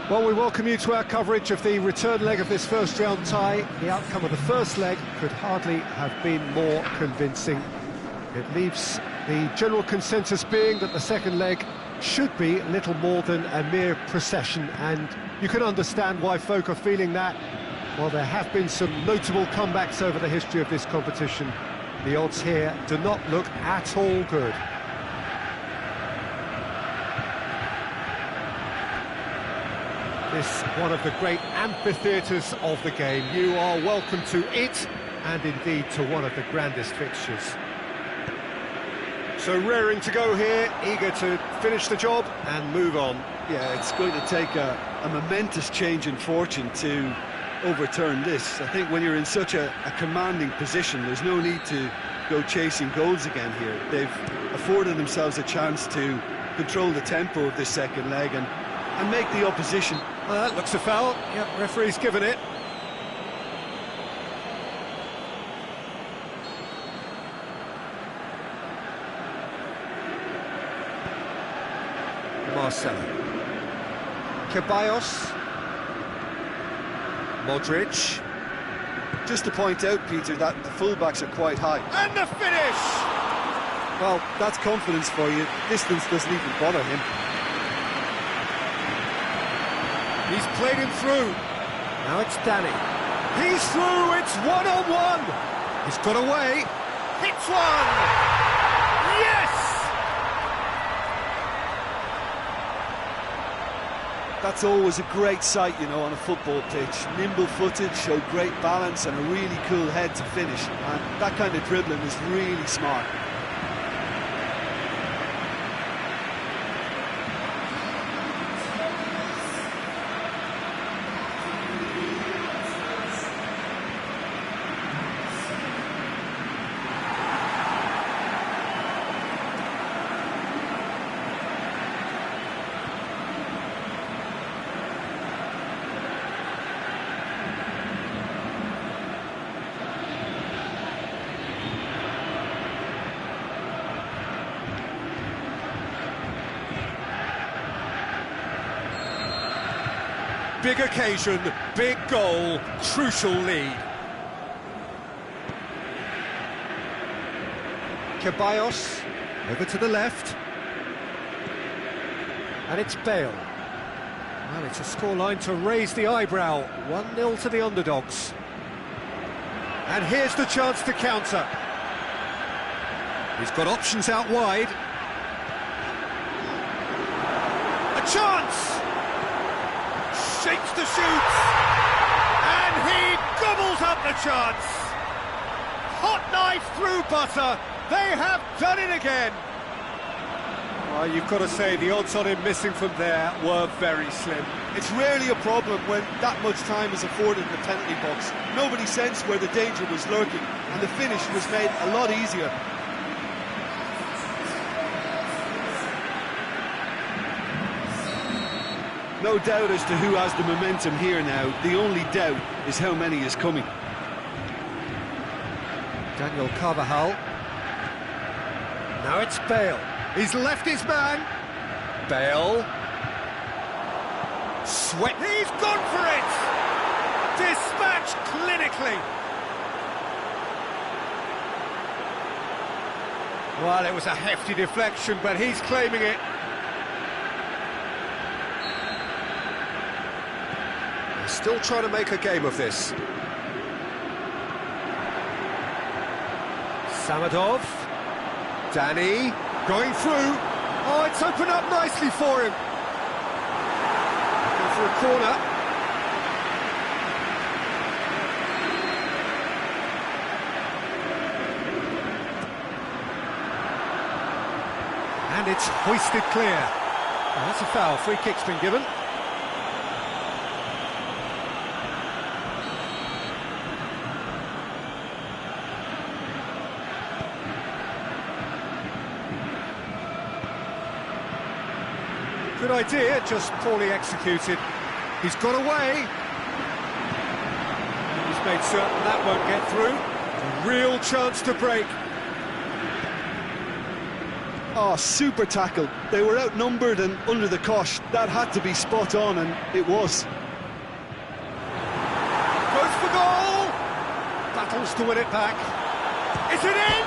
Well, we welcome you to our coverage of the return leg of this first round tie. The outcome of the first leg could hardly have been more convincing. It leaves the general consensus being that the second leg should be little more than a mere procession, and you can understand why folk are feeling that. While there have been some notable comebacks over the history of this competition, the odds here do not look at all good. This one of the great amphitheatres of the game. You are welcome to it, and indeed to one of the grandest fixtures. So raring to go here, eager to finish the job and move on. Yeah, it's going to take a momentous change in fortune to overturn this. I think when you're in such a commanding position, there's no need to go chasing goals again here. They've afforded themselves a chance to control the tempo of this second leg and make the opposition. Well, that looks a foul. Yep, referee's given it. Marcelo. Ceballos. Modric. Just to point out, Peter, that the fullbacks are quite high. And the finish! Well, that's confidence for you. Distance doesn't even bother him. He's played him through. Now it's Danny. He's through, it's one-on-one. He's got away. Hits one! Yes! That's always a great sight, you know, on a football pitch. Nimble-footed, showed great balance and a really cool head to finish. And that kind of dribbling is really smart. Big occasion, big goal, crucial lead. Ceballos, over to the left. And it's Bale. Well, it's a scoreline to raise the eyebrow. 1-0 to the underdogs. And here's the chance to counter. He's got options out wide. A chance! Shakes to shoot, and he gobbles up the chance. Hot knife through butter. They have done it again. Well, you've got to say the odds on him missing from there were very slim. It's rarely a problem when that much time is afforded in the penalty box. Nobody sensed where the danger was lurking, and the finish was made a lot easier. No doubt as to who has the momentum here now. The only doubt is how many is coming. Daniel Carvajal. Now it's Bale. He's left his man. Bale. Sweat. He's gone for it! Dispatched clinically. Well, it was a hefty deflection, but he's claiming it. Still trying to make a game of this. Samadov. Danny. Going through. Oh, it's opened up nicely for him. Looking for a corner. And it's hoisted clear. Oh, that's a foul. Free kick's been given. Good idea, just poorly executed. He's got away. He's made certain that won't get through. A real chance to break. Oh, super tackle. They were outnumbered and under the cosh. That had to be spot on, and it was. Goes for goal! Battles to win it back. Is it in?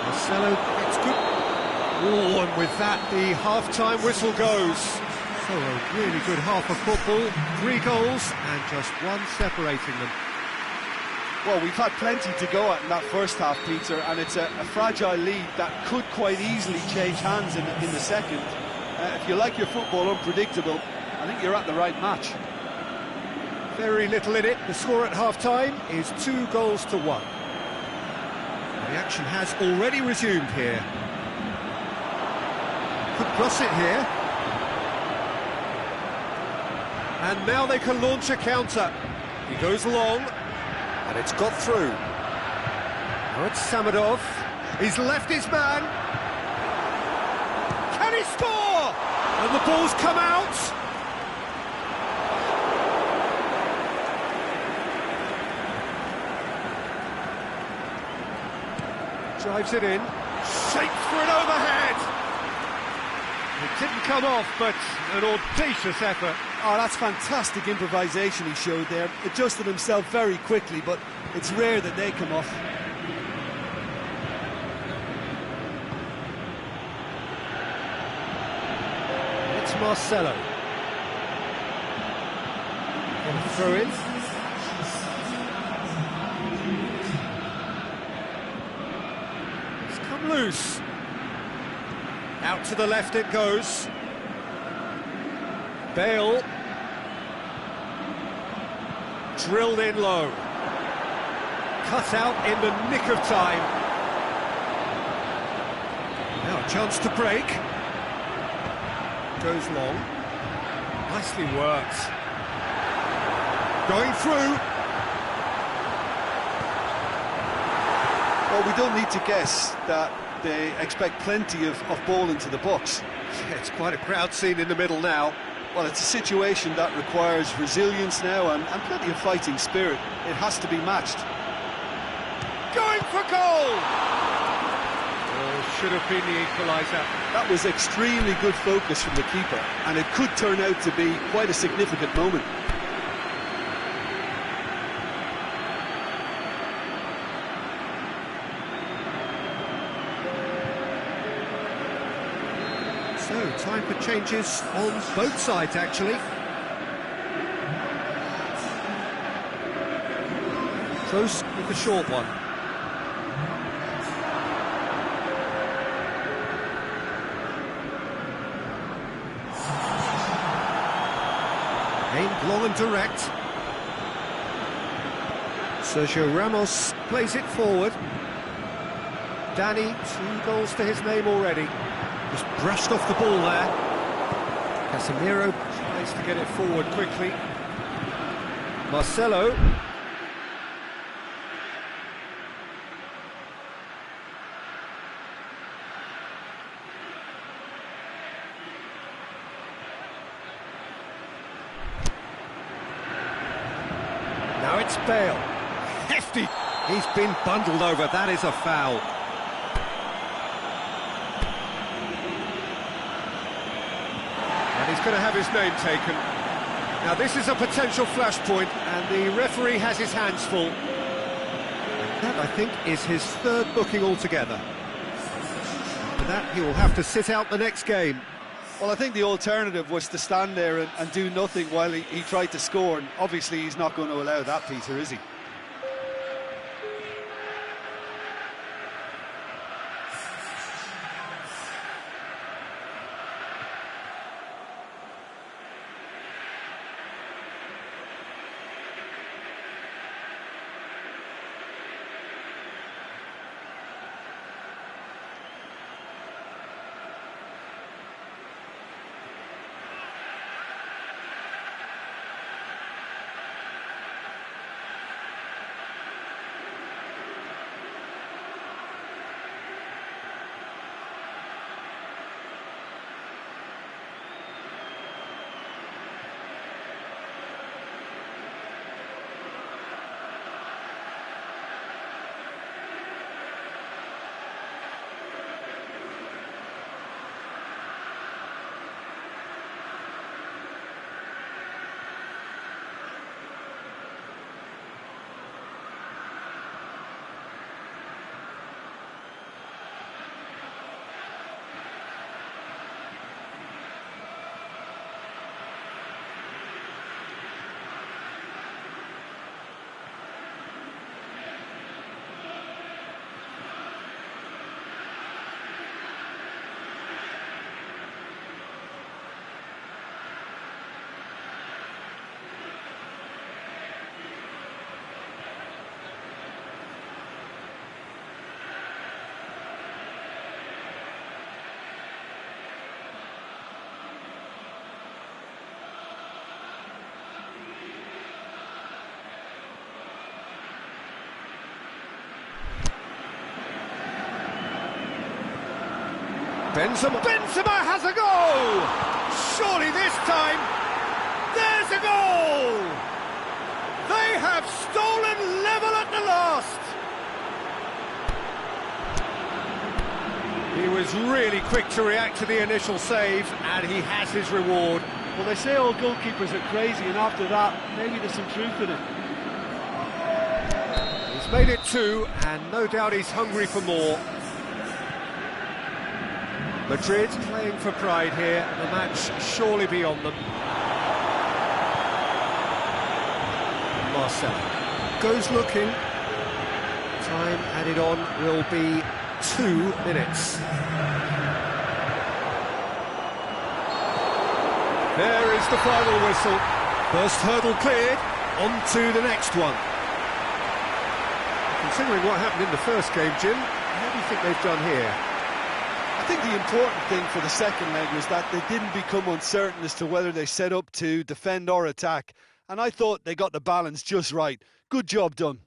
Marcelo, it's good. Oh, and with that, the half-time whistle goes. So a really good half of football. 3 goals and just one separating them. Well, we've had plenty to go at in that first half, Peter, and it's a fragile lead that could quite easily change hands in the second. If you like your football unpredictable, I think you're at the right match. Very little in it. The score at half-time is 2 goals to 1. The action has already resumed here. Could cross it here. And now they can launch a counter. He goes long, and it's got through. Now it's Samadov. He's left his man. Can he score? And the ball's come out. Drives it in. Shapes for an overhead. It didn't come off, but an audacious effort. Oh, that's fantastic improvisation he showed there. Adjusted himself very quickly, but it's rare that they come off. It's Marcelo. And throw in. It's come loose. Out to the left it goes. Bale. Drilled in low. Cut out in the nick of time. Now a chance to break. Goes long. Nicely worked. Going through. Well, we don't need to guess that they expect plenty of ball into the box. Yeah, it's quite a crowd scene in the middle now. Well, it's a situation that requires resilience now and plenty of fighting spirit. It has to be matched. Going for goal! Oh, should have been the equaliser. That was extremely good focus from the keeper, and it could turn out to be quite a significant moment. So, time for changes on both sides, actually. Close with the short one. Aimed long and direct. Sergio Ramos plays it forward. Danny, 2 goals to his name already. Just brushed off the ball there. Casemiro tries to get it forward quickly. Marcelo. Now it's Bale. Hefty. He's been bundled over. That is a foul. He's going to have his name taken. Now this is a potential flashpoint, and the referee has his hands full. And that, I think, is his 3rd booking altogether. For that, he will have to sit out the next game. Well, I think the alternative was to stand there and do nothing while he tried to score, and obviously he's not going to allow that, Peter, is he? Benzema has a goal! Surely this time, there's a goal! They have stolen level at the last! He was really quick to react to the initial save, and he has his reward. Well, they say all goalkeepers are crazy, and after that, maybe there's some truth in it. He's made it 2, and no doubt he's hungry for more. Madrid playing for pride here, the match surely beyond them. Marcel goes looking. Time added on will be 2 minutes. There is the final whistle. First hurdle cleared, on to the next one. Considering what happened in the first game, Jim, how do you think they've done here? I think the important thing for the second leg was that they didn't become uncertain as to whether they set up to defend or attack. And I thought they got the balance just right. Good job done.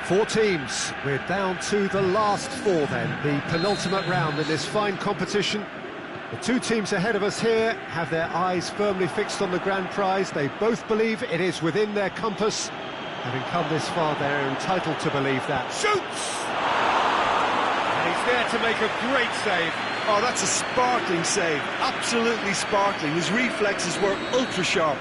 Four teams, we're down to the last 4 then, the penultimate round in this fine competition. The two teams ahead of us here have their eyes firmly fixed on the grand prize. They both believe it is within their compass. Having come this far, they're entitled to believe that. Shoots! And he's there to make a great save. Oh, that's a sparkling save. Absolutely sparkling. His reflexes were ultra sharp.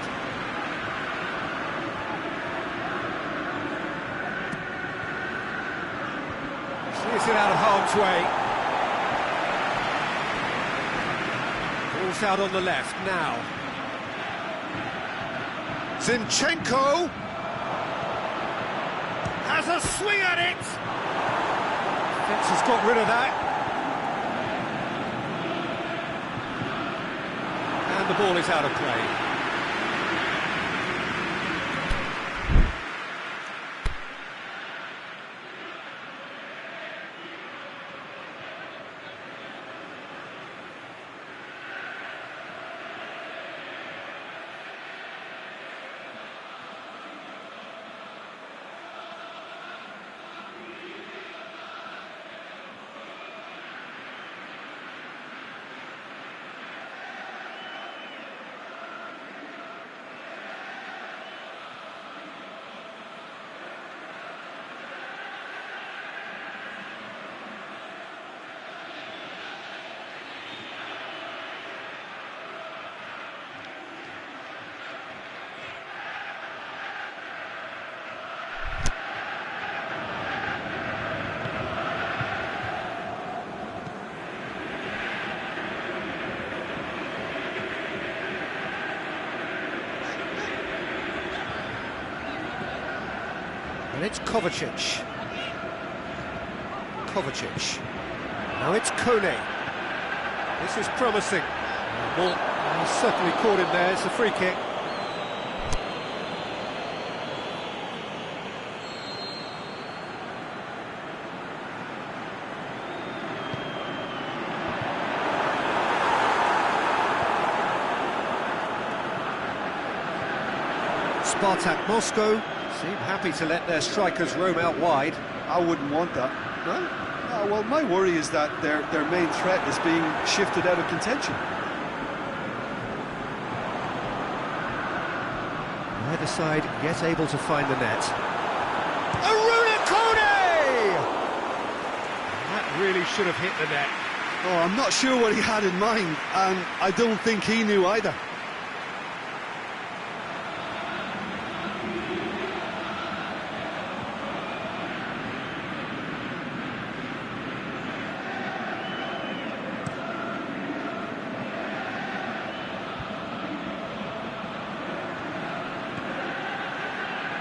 Clears it out of harm's way. Ball's out on the left now. Zinchenko Has a swing at it! Fence has got rid of that. And the ball is out of play. And it's Kovacic. Now it's Kone. This is promising. Well, he's certainly caught him there. It's a free kick. Spartak Moscow seem happy to let their strikers roam out wide. I wouldn't want that. No? Oh, well, my worry is that their main threat is being shifted out of contention. Neither side yet able to find the net. Aruna Kone! That really should have hit the net. Oh, I'm not sure what he had in mind, and I don't think he knew either.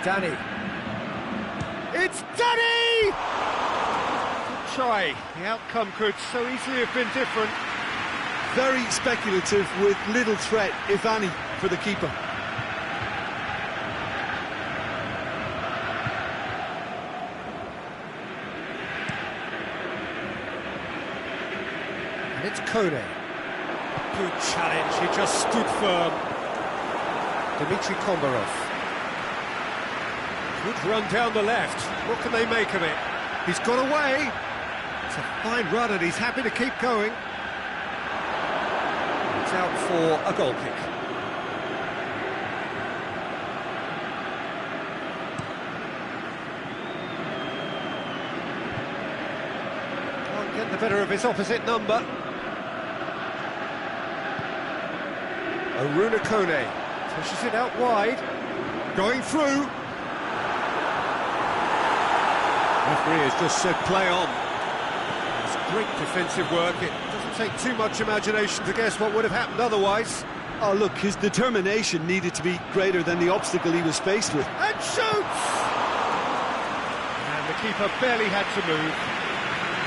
Danny. It's Danny! Good try. The outcome could so easily have been different. Very speculative with little threat, if any, for the keeper. And it's Kone. Good challenge. He just stood firm. Dmitry Kombarov. Good run down the left. What can they make of it? He's got away. It's a fine run and he's happy to keep going. It's out for a goal kick. Can't get the better of his opposite number. Aruna Kone pushes it out wide. Going through. Referee has just said play on. It's great defensive work. It doesn't take too much imagination to guess what would have happened otherwise. Oh, look, his determination needed to be greater than the obstacle he was faced with. And shoots! And the keeper barely had to move.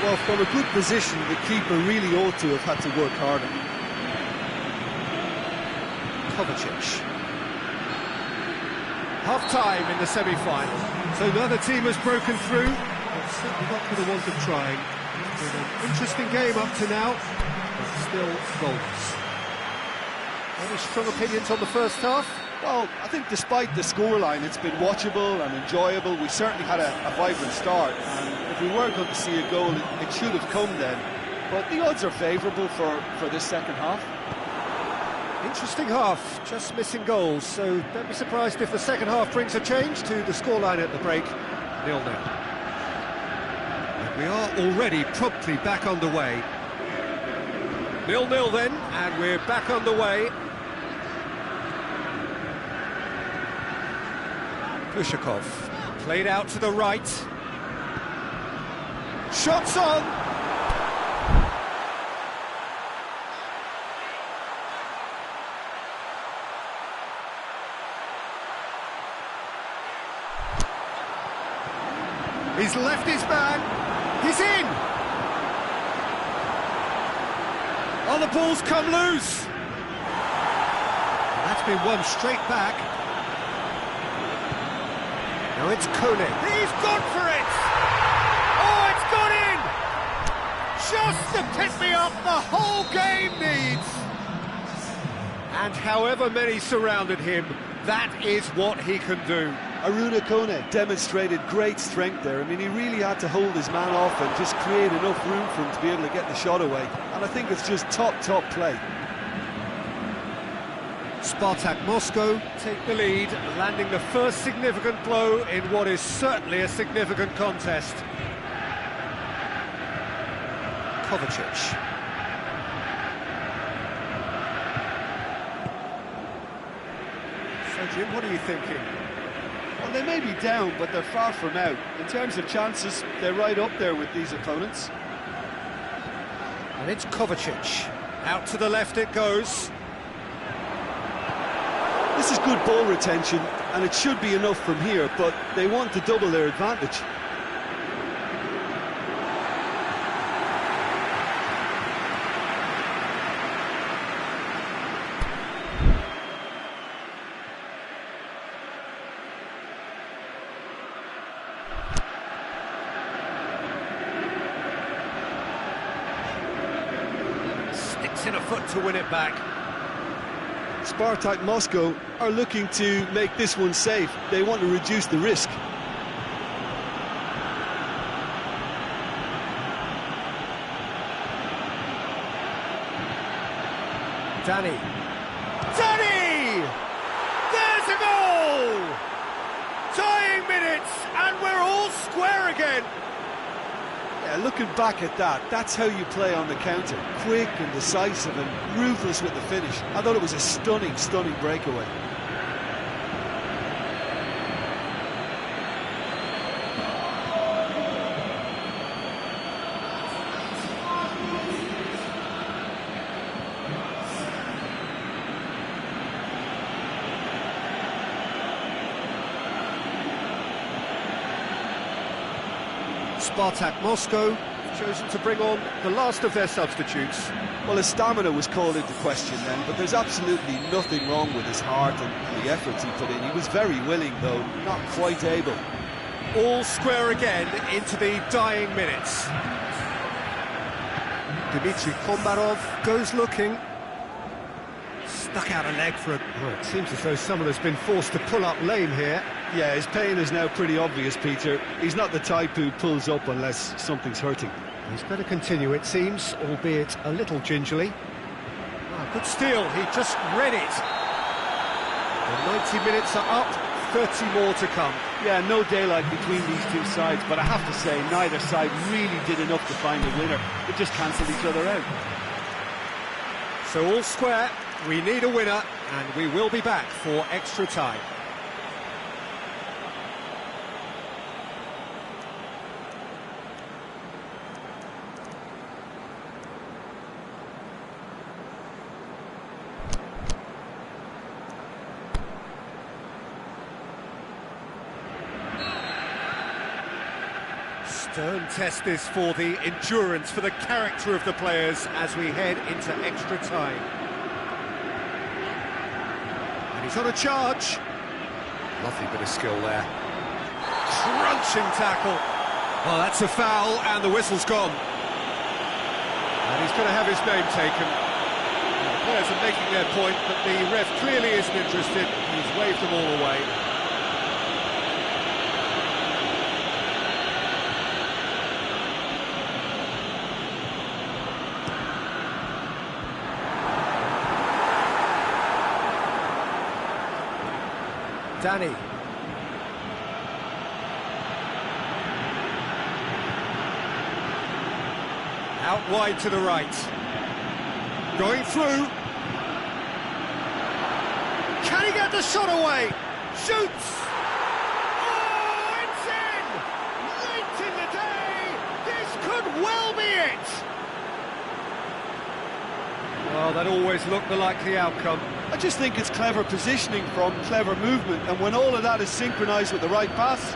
Well, from a good position, the keeper really ought to have had to work harder. Kovacic. Half-time in the semi-final. So neither team has broken through. It's certainly not for the want of trying. It's been an interesting game up to now, but still goals. Any strong opinions on the first half? Well, I think despite the scoreline, it's been watchable and enjoyable. We certainly had a vibrant start, and if we were going to see a goal, it should have come then. but the odds are favourable for this second half. Interesting half, just missing goals, so don't be surprised if the second half brings a change to the scoreline at the break, 0-0. And we are already promptly back underway. 0-0 then, and we're back underway. Pushakov, played out to the right. Shots on! He's left his man. He's in. Oh, the ball's come loose. And that's been won straight back. Now it's Koenig. He's gone for it! Oh, it's gone in! Just the pick-me-up the whole game needs! And however many surrounded him, that is what he can do. Aruna Kone demonstrated great strength there. I mean, he really had to hold his man off and just create enough room for him to be able to get the shot away. And I think it's just top play. Spartak Moscow take the lead, landing the first significant blow in what is certainly a significant contest. Kovacic. So, Jim, what are you thinking? Well, they may be down, but they're far from out. In terms of chances, they're right up there with these opponents. And it's Kovacic. Out to the left it goes. This is good ball retention, and it should be enough from here, but they want to double their advantage. Sticks in a foot to win it back. Spartak Moscow are looking to make this one safe. They want to reduce the risk. Danny! There's a goal! Tying minutes, and we're all square again. Yeah, looking back at that, that's how you play on the counter. Quick and decisive and ruthless with the finish. I thought it was a stunning breakaway. Spartak Moscow chosen to bring on the last of their substitutes. Well, his stamina was called into question then, but there's absolutely nothing wrong with his heart and the efforts he put in. He was very willing, though, not quite able. All square again into the dying minutes. Dmitry Kombarov goes looking. Stuck out a leg for a... Oh, it seems as though someone has been forced to pull up lame here. Yeah, his pain is now pretty obvious, Peter. He's not the type who pulls up unless something's hurting. He's better continue, it seems, albeit a little gingerly. Oh, good steal, he just read it. The 90 minutes are up, 30 more to come. Yeah, no daylight between these two sides, but I have to say, neither side really did enough to find a winner. They just cancelled each other out. So all square, we need a winner, and we will be back for extra time. Stern test this for the endurance, for the character of the players as we head into extra time. And he's on a charge. Lovely bit of skill there. Crunching tackle. Well, that's a foul, and the whistle's gone. And he's going to have his name taken. The players are making their point, but the ref clearly isn't interested. He's waved them all away. Danny. Out wide to the right. Going through. Can he get the shot away? Shoots! Oh, it's in! Late in the day! This could well be it! Well, that always looked the likely outcome. I just think it's clever positioning from clever movement, and when all of that is synchronised with the right pass,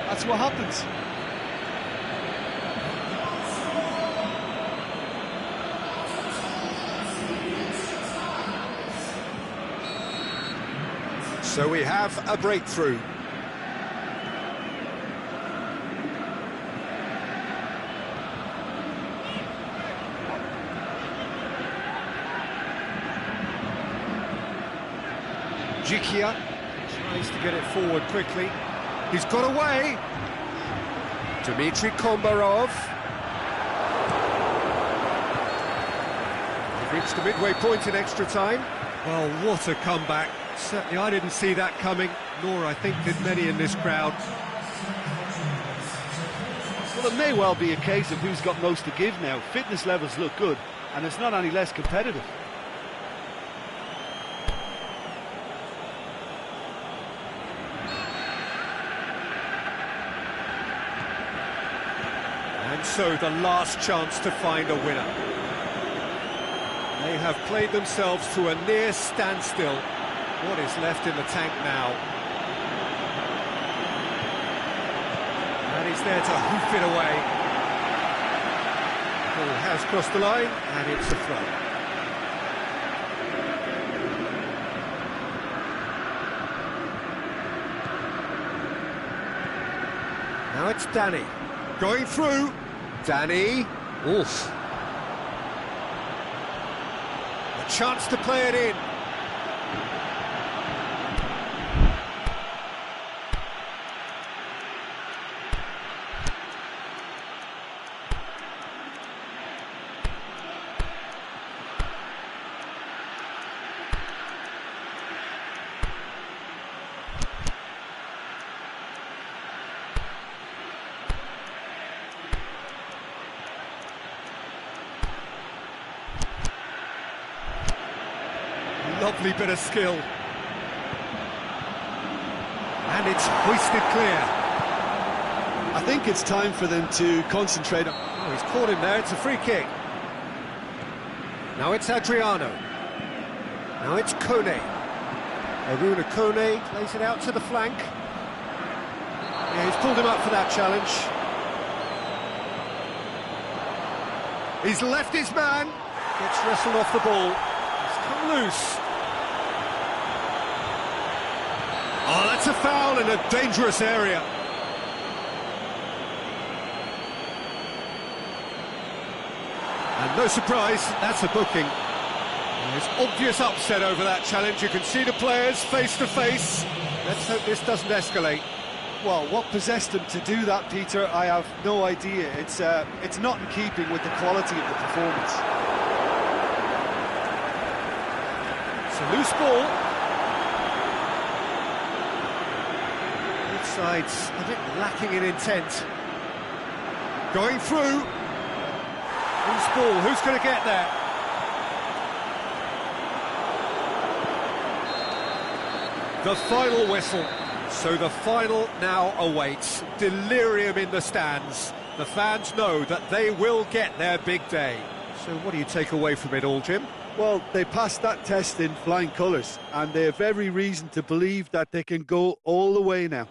that's what happens. So we have a breakthrough. Jikia tries to get it forward quickly. He's got away. Dmitry Kombarov. They've reached the midway point in extra time. Well, what a comeback. Certainly I didn't see that coming, nor I think did many in this crowd. Well, it may well be a case of who's got most to give now. Fitness levels look good, and it's not any less competitive. And so the last chance to find a winner. They have played themselves to a near standstill. What is left in the tank now? And he's there to hoof it away. Ball has crossed the line, and it's a throw. Now it's Danny. Going through. Danny. Oof. A chance to play it in. Lovely bit of skill. And it's hoisted clear. I think it's time for them to concentrate on... Oh, he's caught him there, it's a free kick. Now it's Adriano. Now it's Kone. Aruna Kone plays it out to the flank. Yeah, he's pulled him up for that challenge. He's left his man. Gets wrestled off the ball. He's come loose. Oh, that's a foul in a dangerous area. And no surprise, that's a booking. There's obvious upset over that challenge. You can see the players face to face. Let's hope this doesn't escalate. Well, what possessed them to do that, Peter, I have no idea. It's not in keeping with the quality of the performance. It's a loose ball. Both sides a bit lacking in intent. Going through. Loose ball, who's going to get there? The final whistle. So the final now awaits. Delirium in the stands. The fans know that they will get their big day. So what do you take away from it all, Jim? Well, they passed that test in flying colours, and they have every reason to believe that they can go all the way now.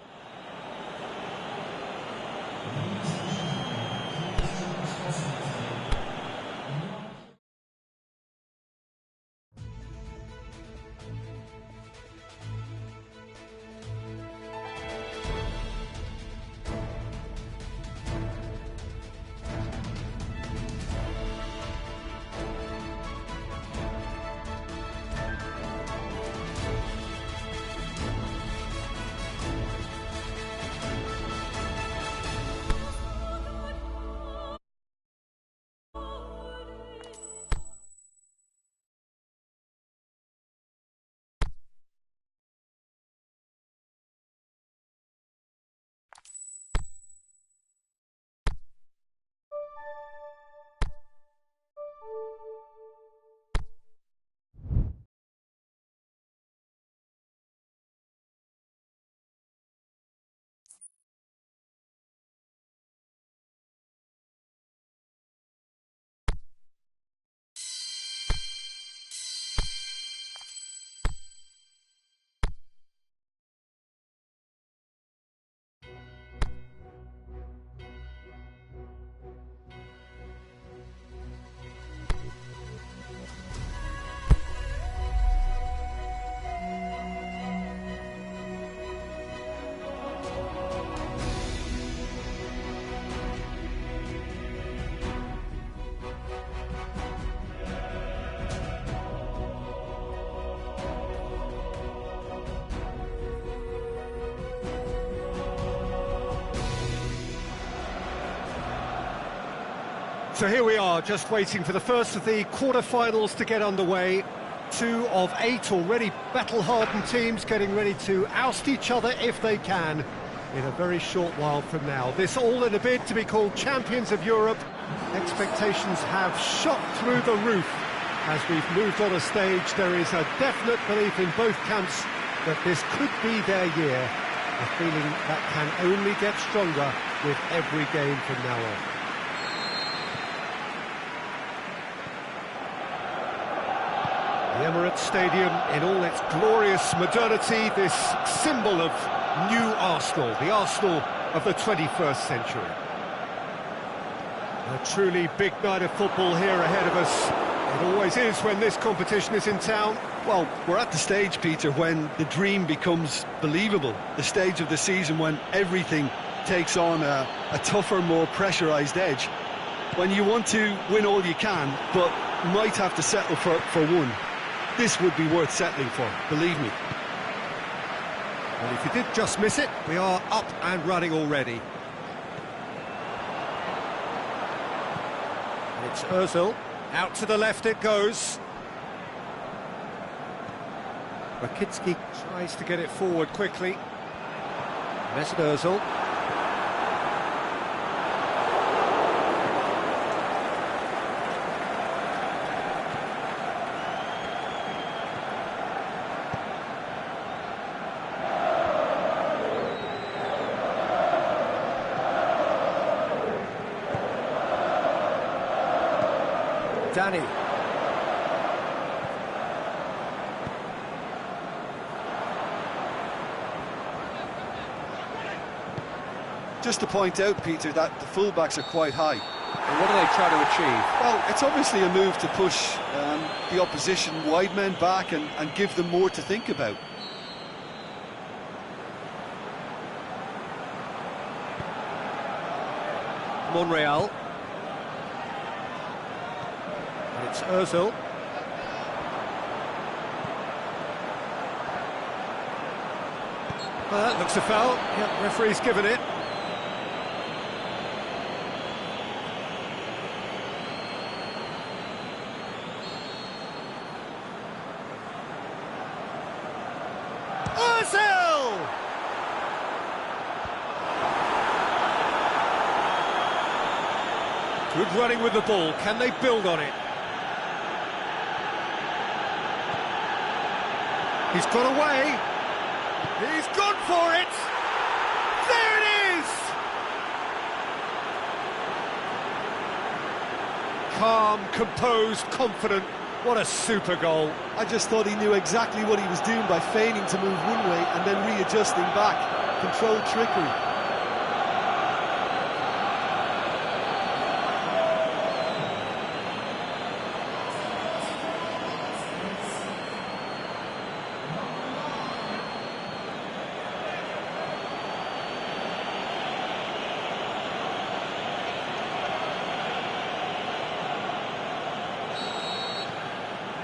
So here we are, just waiting for the first of the quarter-finals to get underway. 2 of 8 already battle-hardened teams getting ready to oust each other if they can in a very short while from now. This all in a bid to be called champions of Europe. Expectations have shot through the roof as we've moved on a stage. There is a definite belief in both camps that this could be their year. A feeling that can only get stronger with every game from now on. The Emirates Stadium in all its glorious modernity, this symbol of new Arsenal, the Arsenal of the 21st century. A truly big night of football here ahead of us. It always is when this competition is in town. Well, we're at the stage, Peter, when the dream becomes believable. The stage of the season when everything takes on a tougher, more pressurised edge. When you want to win all you can, but might have to settle for one. This would be worth settling for, believe me. Well, if you did just miss it, we are up and running already. It's Ozil. Out to the left it goes. Rakitsky tries to get it forward quickly. Mesut Ozil. Danny. Just to point out, Peter, that the fullbacks are quite high. And what do they try to achieve? Well, it's obviously a move to push the opposition wide men back and give them more to think about. Monreal. And it's Ozil. Well, that looks a foul. Yep, referee's given it. Ozil! Good running with the ball. Can they build on it? He's gone away. He's gone for it! There it is! Calm, composed, confident. What a super goal. I just thought he knew exactly what he was doing by feigning to move one way and then readjusting back. Controlled trickery.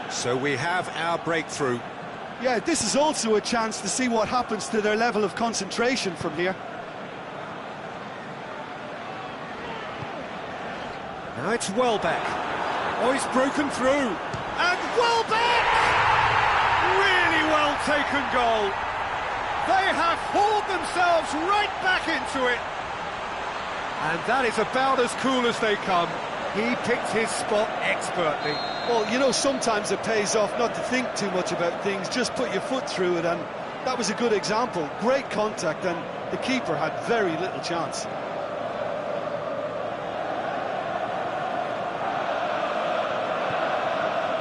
So we have our breakthrough. Yeah, this is also a chance to see what happens to their level of concentration from here. Now it's Welbeck. Oh, he's broken through. And Welbeck! Really well taken goal. They have hauled themselves right back into it. And that is about as cool as they come. He picked his spot expertly. Well, you know, sometimes it pays off not to think too much about things, just put your foot through it, and that was a good example. Great contact, and the keeper had very little chance.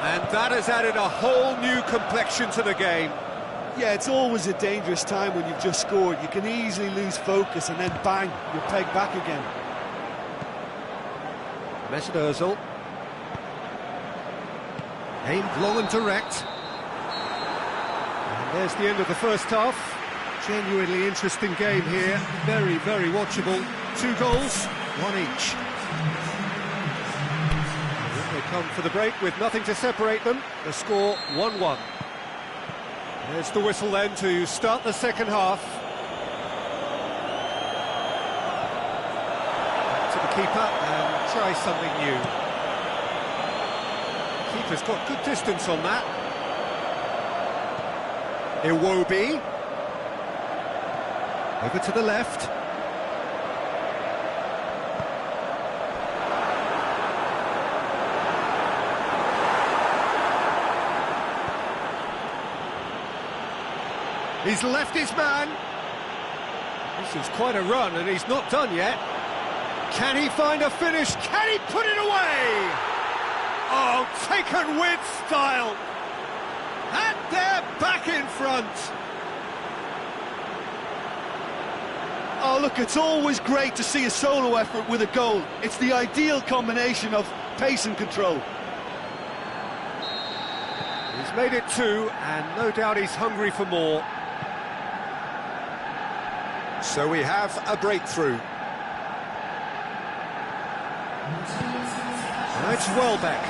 And that has added a whole new complexion to the game. Yeah, it's always a dangerous time when you've just scored. You can easily lose focus, and then bang, you're pegged back again. Mesut Ozil. Aimed long and direct. And there's the end of the first half. Genuinely interesting game here. Very, very watchable. 2 goals, 1 each. And they come for the break with nothing to separate them. The score 1-1. There's the whistle then to start the second half. Back to the keeper, and try something new. Keeper's got good distance on that. Iwobi. Over to the left. He's left his man. This is quite a run, and he's not done yet. Can he find a finish? Can he put it away? Oh, taken with style. And they're back in front. Oh, look, it's always great to see a solo effort with a goal. It's the ideal combination of pace and control. He's made it 2, and no doubt he's hungry for more. So we have a breakthrough. Now it's Welbeck.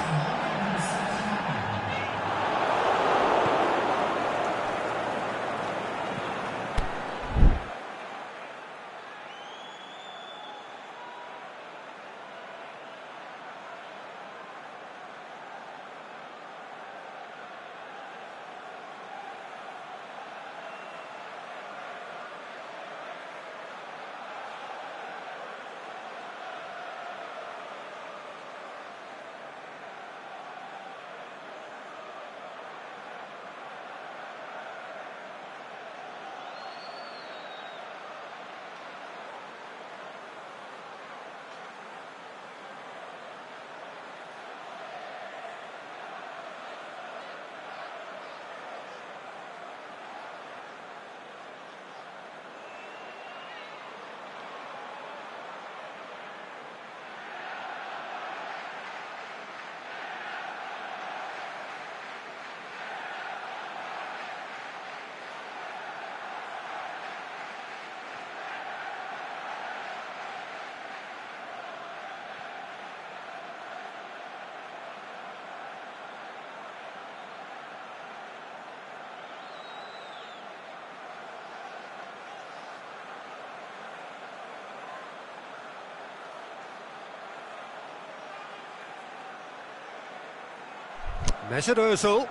Mesut Ozil.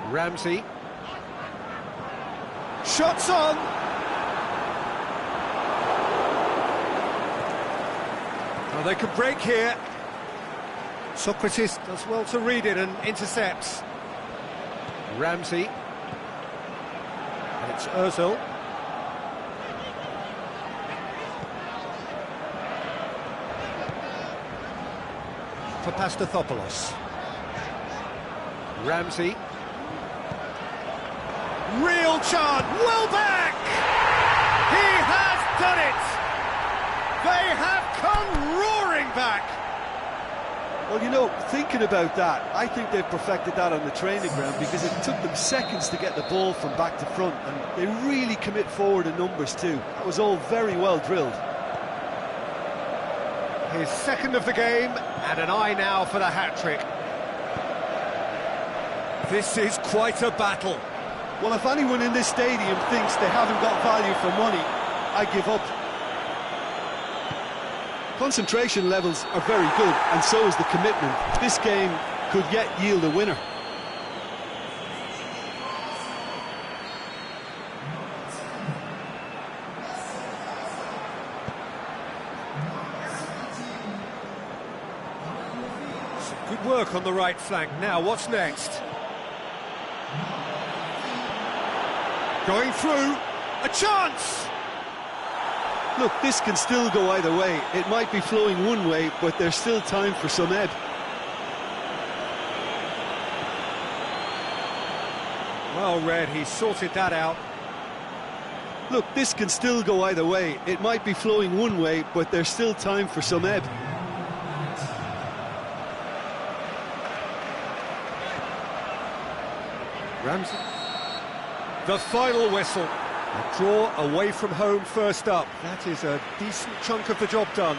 Ramsey. Shots on! Well, they could break here. Socrates does well to read it and intercepts. Ramsey. And it's Ozil. For Pastathopoulos. Ramsey. Real chance. Welbeck! He has done it! They have come roaring back! Well, you know, thinking about that, I think they've perfected that on the training ground because it took them seconds to get the ball from back to front, and they really commit forward in numbers too. That was all very well drilled. His second of the game, and an eye now for the hat-trick. This is quite a battle. Well, if anyone in this stadium thinks they haven't got value for money, I give up. Concentration levels are very good, and so is the commitment. This game could yet yield a winner. Good work on the right flank. Now, what's next? Going through. A chance! Look, this can still go either way. It might be flowing one way, but there's still time for some ebb. Well read, he sorted that out. Look, this can still go either way. It might be flowing one way, but there's still time for some ebb. Ramsey. The final whistle. A draw away from home first up. That is a decent chunk of the job done.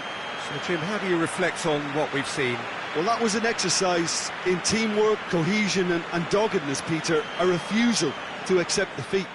So, Jim, how do you reflect on what we've seen? Well, that was an exercise in teamwork, cohesion and doggedness, Peter. A refusal to accept defeat.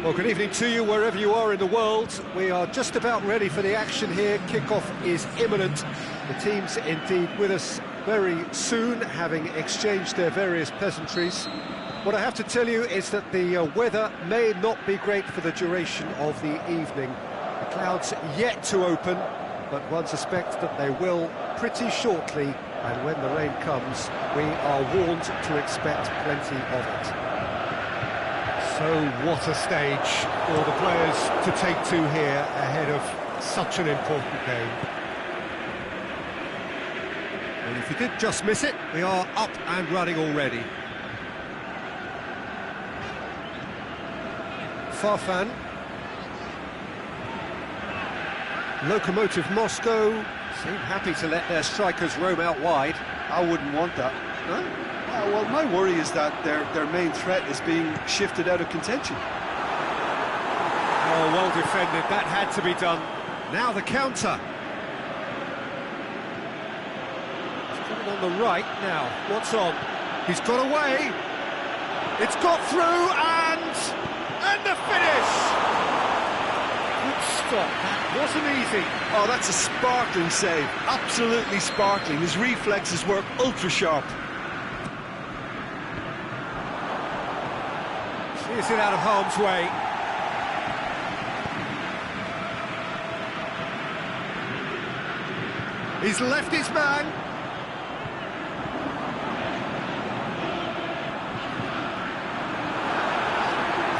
Well, good evening to you wherever you are in the world. We are just about ready for the action here. Kickoff is imminent. The team's indeed with us very soon, having exchanged their various pleasantries. What I have to tell you is that the weather may not be great for the duration of the evening. The clouds yet to open, but one suspects that they will pretty shortly, and when the rain comes, we are warned to expect plenty of it. So what a stage for the players to take to here ahead of such an important game. And if you did just miss it, we are up and running already. Farfan. Lokomotiv Moscow seem happy to let their strikers roam out wide. I wouldn't want that. No? Well, my worry is that their main threat is being shifted out of contention. Oh, well defended, that had to be done. Now the counter. He's coming on the right now, what's on? He's got away. It's got through and the finish! Good stop, that wasn't easy. Oh, that's a sparkling save, absolutely sparkling. His reflexes work ultra sharp. Is it out of harm's way? He's left his man.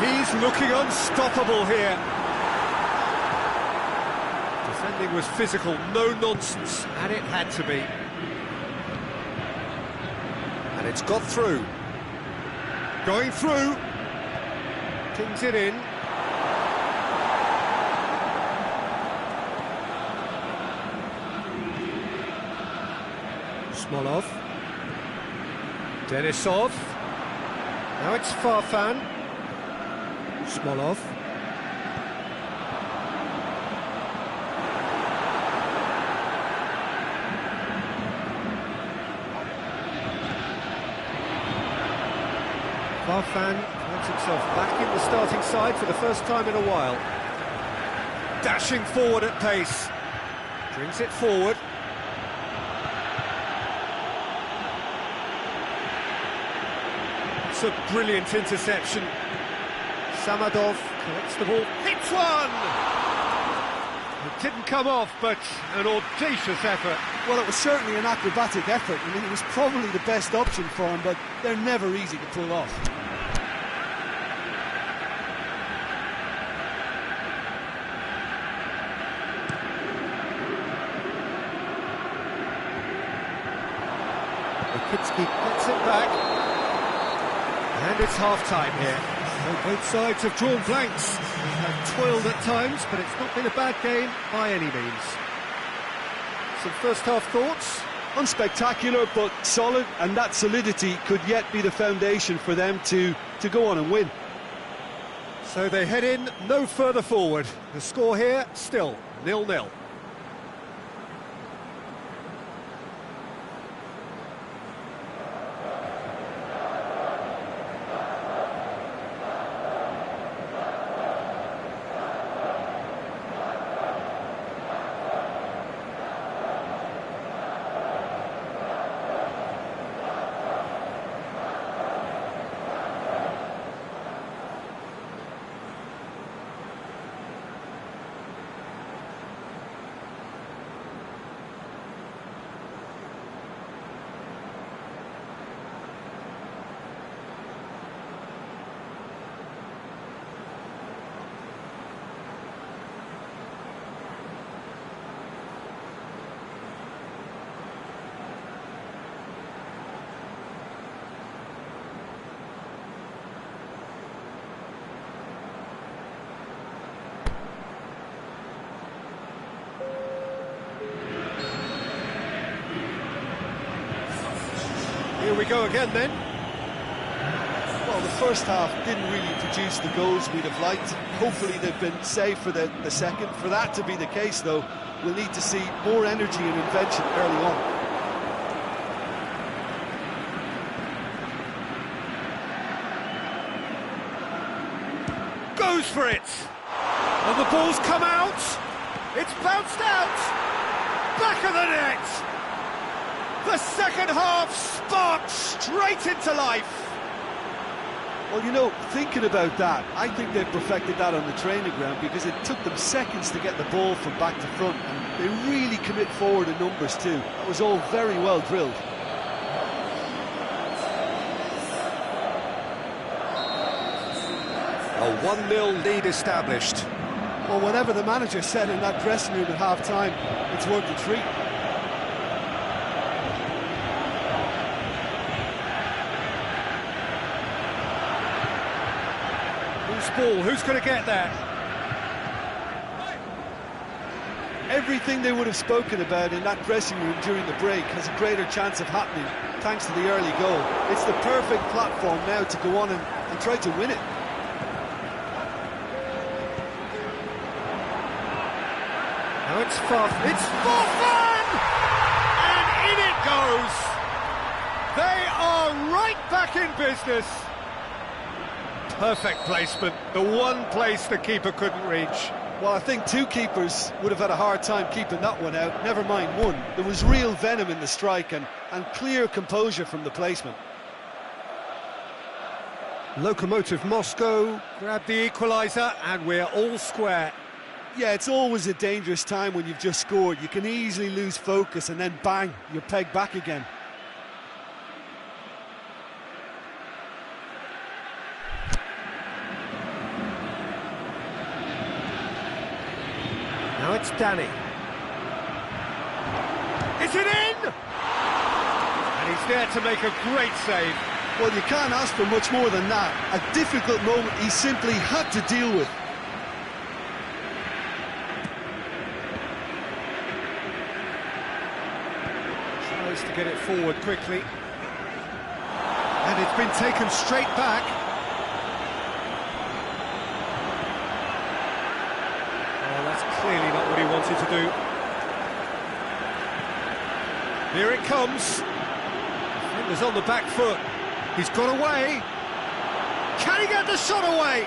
He's looking unstoppable here. Defending was physical, no nonsense, and it had to be. And it's got through. Going through. Kings it in. Smolov. Denisov. Now it's Farfan. Smolov. Farfan finds himself back in the starting side for the first time in a while. Dashing forward at pace. Brings it forward. It's a brilliant interception. Samadov collects the ball. Hits one! It didn't come off, but an audacious effort. Well, it was certainly an acrobatic effort. I mean, it was probably the best option for him, but they're never easy to pull off. Rakitsky gets it back. And it's half-time here. So both sides have drawn blanks. They have toiled at times, but it's not been a bad game by any means. Some first-half thoughts? Unspectacular, but solid, and that solidity could yet be the foundation for them to go on and win. So they head in no further forward. The score here, still 0-0. Here we go again then. Well, the first half didn't really produce the goals we'd have liked. Hopefully they've been saved for the second. For that to be the case, though, we'll need to see more energy and invention early on. goes for it. And the ball's come out. It's bounced out. Back of the net. The second half sparked straight into life. Well, you know, thinking about that, I think they perfected that on the training ground because it took them seconds to get the ball from back to front, and they really commit forward in numbers too. That was all very well drilled. A 1-0 lead established. Well, whatever the manager said in that dressing room at half-time, it's worth the treat. Ball, who's going to get there? Everything they would have spoken about in that dressing room during the break has a greater chance of happening thanks to the early goal. It's the perfect platform now to go on and try to win it. Now it's Forfan! And in it goes! They are right back in business. Perfect placement, the one place the keeper couldn't reach. Well, I think two keepers would have had a hard time keeping that one out, never mind one. There was real venom in the strike and clear composure from the placement. Lokomotiv Moscow Grab the equaliser and we're all square. Yeah, it's always a dangerous time when you've just scored. You can easily lose focus and then bang, you're pegged back again. Now it's Danny. Is it in? And he's there to make a great save. Well, you can't ask for much more than that. A difficult moment he simply had to deal with. Tries to get it forward quickly. And it's been taken straight back. Clearly not what he wanted to do. Here it comes. Defender's on the back foot. He's got away. Can he get the shot away?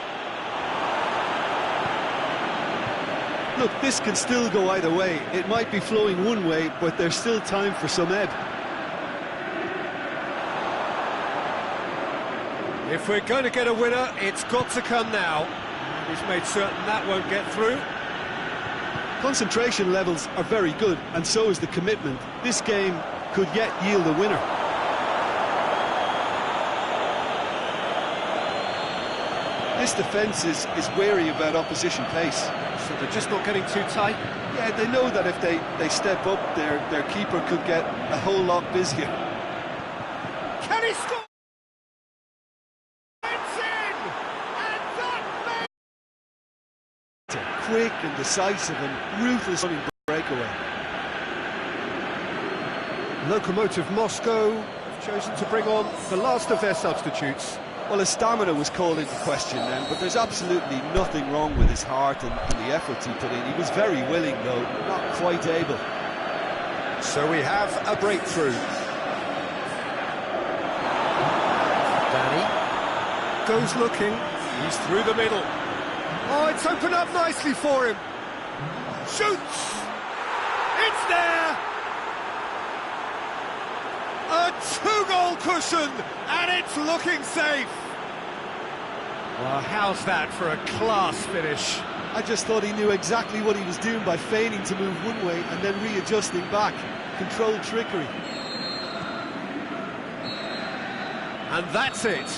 Look, this can still go either way. It might be flowing one way, but there's still time for some ebb. If we're going to get a winner, it's got to come now. And he's made certain that won't get through. Concentration levels are very good, and so is the commitment. This game could yet yield a winner. This defence is wary about opposition pace. So they're just not getting too tight? Yeah, they know that if they step up, their keeper could get a whole lot busier. Can he score? It's in! And that Quick and decisive and ruthless running breakaway. Lokomotiv Moscow have chosen to bring on the last of their substitutes. Well, his stamina was called into question then, but there's absolutely nothing wrong with his heart and the efforts he put in. He was very willing, though, not quite able. So we have a breakthrough. Danny goes looking. he's through the middle. Oh, it's opened up nicely for him. Shoots! It's there! A two-goal cushion, and it's looking safe. Well, how's that for a class finish? I just thought he knew exactly what he was doing by feigning to move one way and then readjusting back. Controlled trickery. And that's it.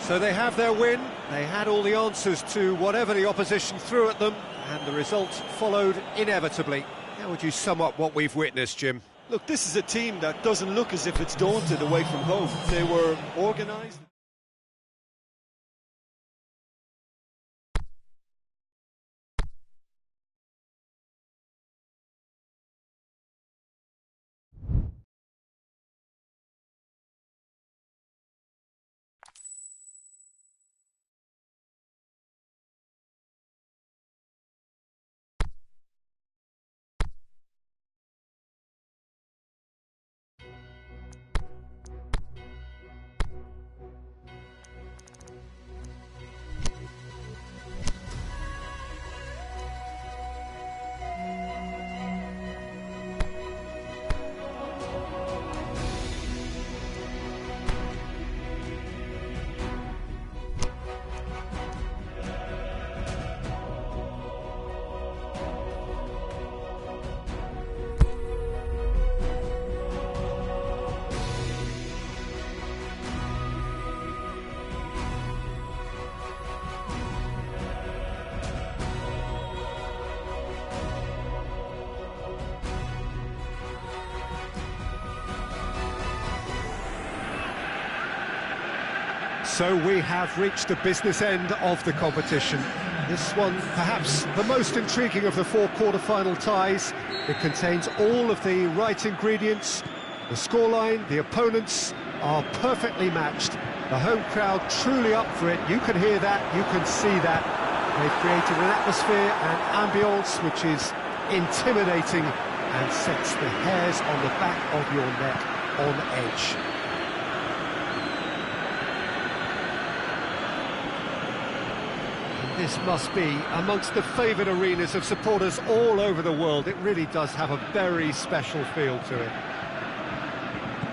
So they have their win. They had all the answers to whatever the opposition threw at them, and the result followed inevitably. How would you sum up what we've witnessed, Jim? Look, this is a team that doesn't look as if it's daunted away from home. They were organised. So we have reached the business end of the competition. This one, perhaps the most intriguing of the four quarter-final ties. It contains all of the right ingredients. The scoreline, the opponents are perfectly matched. The home crowd truly up for it. You can hear that, you can see that. They've created an atmosphere and ambience which is intimidating and sets the hairs on the back of your neck on edge. This must be amongst the favoured arenas of supporters all over the world. It really does have a very special feel to it.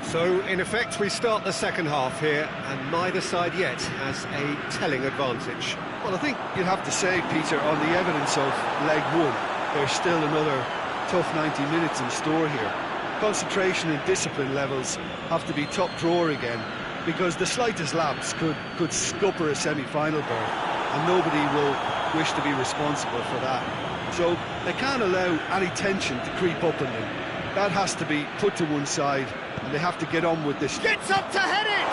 So, in effect, we start the second half here, and neither side yet has a telling advantage. Well, I think you'd have to say, Peter, on the evidence of leg one, there's still another tough 90 minutes in store here. Concentration and discipline levels have to be top drawer again, because the slightest lapse could scupper a semi-final berth, and nobody will wish to be responsible for that. So they can't allow any tension to creep up on them. That has to be put to one side, and they have to get on with this. Gets up to head it!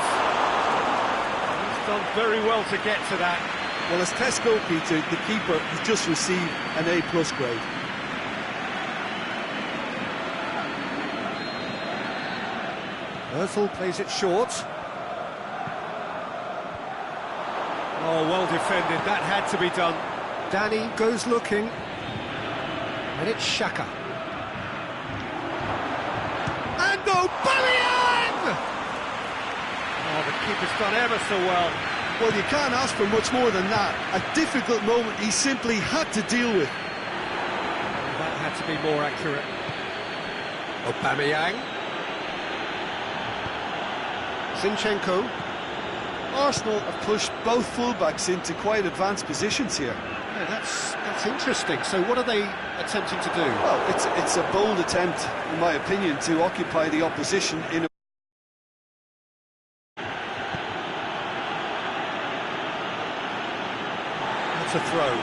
He's done very well to get to that. Well, as Tesco, Peter, the keeper has just received an A+ grade. Ozil plays it short. Oh, well defended, that had to be done. Danny goes looking. And it's Xhaka. And Aubameyang! Oh, the keeper's done ever so well. Well, you can't ask for much more than that. A difficult moment he simply had to deal with. That had to be more accurate. Aubameyang. Zinchenko. Arsenal have pushed both fullbacks into quite advanced positions here. Yeah, that's interesting. So what are they attempting to do? Well, it's a bold attempt, in my opinion, to occupy the opposition in a... That's a throw.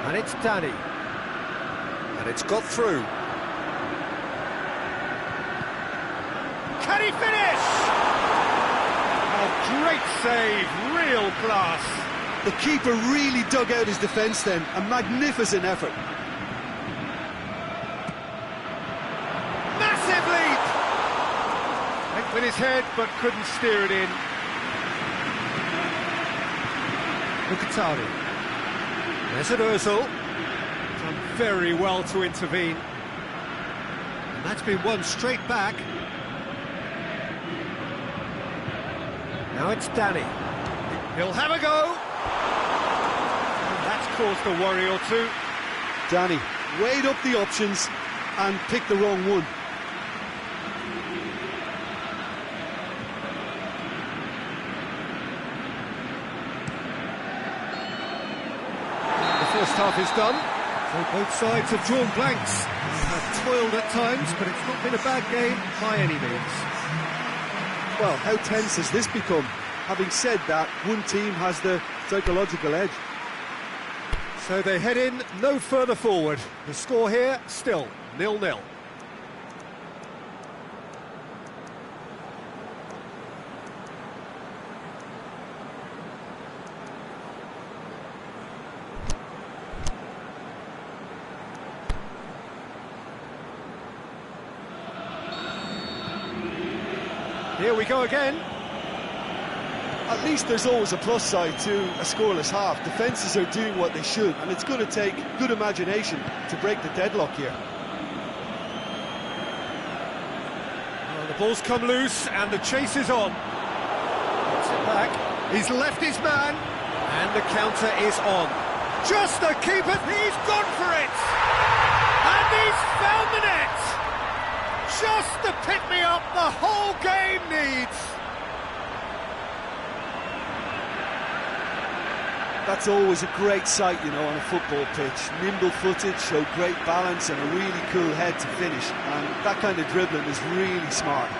And it's Danny. And it's got through. Can he finish? Oh, great save, real class. The keeper really dug out his defence then, a magnificent effort. Massive leap! Went with his head, but couldn't steer it in. Mkhitaryan. There's an Ozil. Done very well to intervene. And that's been won straight back. Now it's Danny. He'll have a go. And that's caused a worry or two. Danny weighed up the options and picked the wrong one. The first half is done. So both sides have drawn blanks. Have toiled at times, but it's not been a bad game by any means. Well, how tense has this become? Having said that, one team has the psychological edge. So they head in no further forward. The score here, still 0-0. Here we go again. At least there's always a plus side to a scoreless half. Defences are doing what they should, and it's going to take good imagination to break the deadlock here. Well, the ball's come loose, and the chase is on. Gets it back. He's left his man, And the counter is on. just the keeper, he's gone for it! And he's found the net! Just the pick-me-up the whole game needs! That's always a great sight, you know, on a football pitch. Nimble-footed, show great balance and a really cool head to finish. And that kind of dribbling is really smart.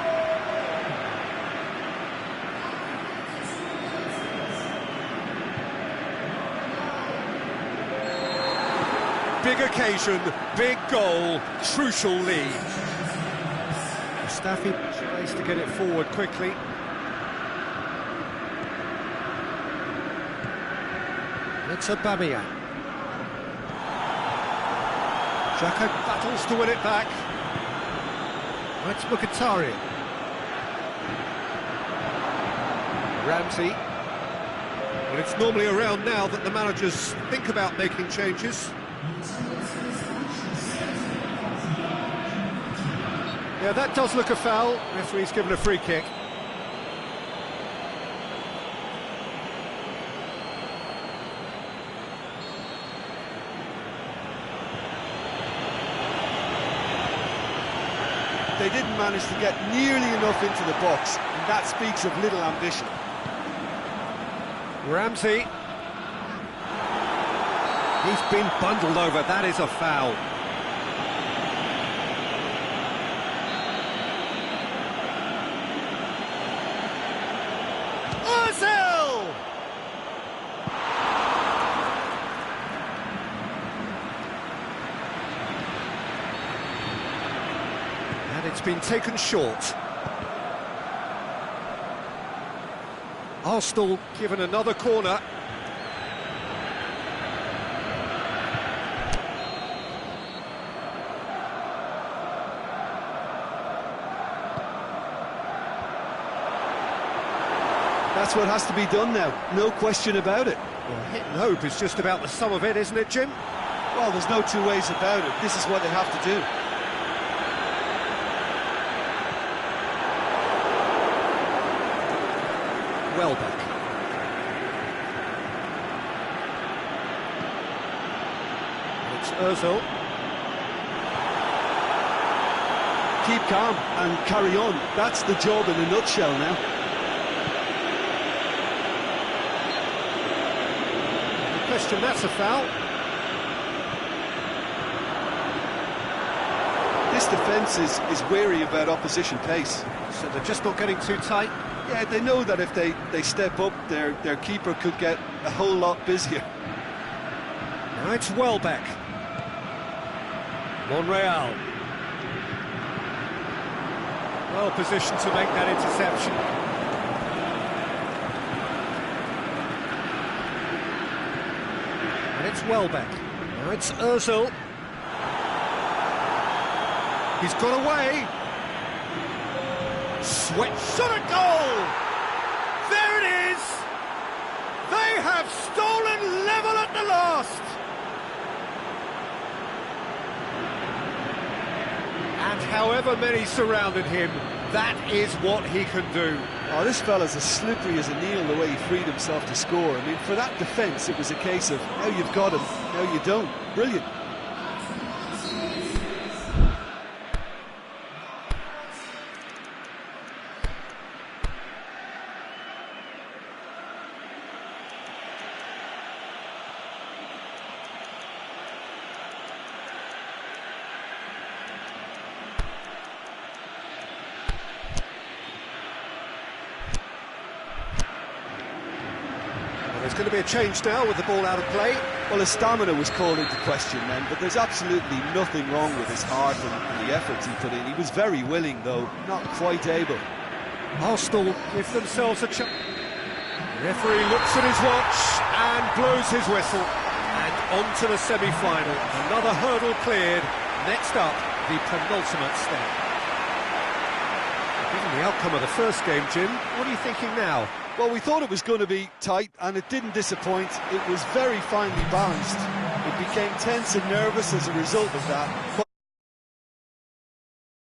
big occasion, big goal, crucial lead. Mustafi tries to get it forward quickly. It's Aubameyang. Xhaka battles to win it back. It's Mkhitaryan. Ramsey. Well, it's normally around now that the managers think about making changes. Yeah, that does look a foul. Referee's given a free kick. They didn't manage to get nearly enough into the box, and that speaks of little ambition. Ramsey. He's been bundled over, that is a foul. Ozil! And it's been taken short. Arsenal given another corner. That's what has to be done now, no question about it. Well, hit and hope is just about the sum of it, isn't it, Jim? Well, there's no two ways about it. This is what they have to do. Welbeck. It's Ozil. Keep calm and carry on. That's the job in a nutshell now. No question, that's a foul. This defence is wary about opposition pace. So they're just not getting too tight. Yeah, they know that if they step up, their keeper could get a whole lot busier. Now it's Welbeck. Monreal. Well positioned to make that interception. And it's Welbeck. Now it's Ozil. He's got away. Sweat shot at goal! There it is! They have stolen level at the last! And however many surrounded him, that is what he can do. Oh, this fella's as slippery as a needle the way he freed himself to score. I mean, for that defence, it was a case of now you've got him, now you don't. Brilliant. There's going to be a change now with the ball out of play. Well, his stamina was called into question then, but there's absolutely nothing wrong with his heart and the efforts he put in. He was very willing, though, not quite able. Arsenal give themselves a chance. The referee looks at his watch and blows his whistle. And on to the semi-final. Another hurdle cleared. Next up, the penultimate step. Given the outcome of the first game, Jim, what are you thinking now? Well, we thought it was going to be tight, and it didn't disappoint. It was very finely balanced. It became tense and nervous as a result of that, but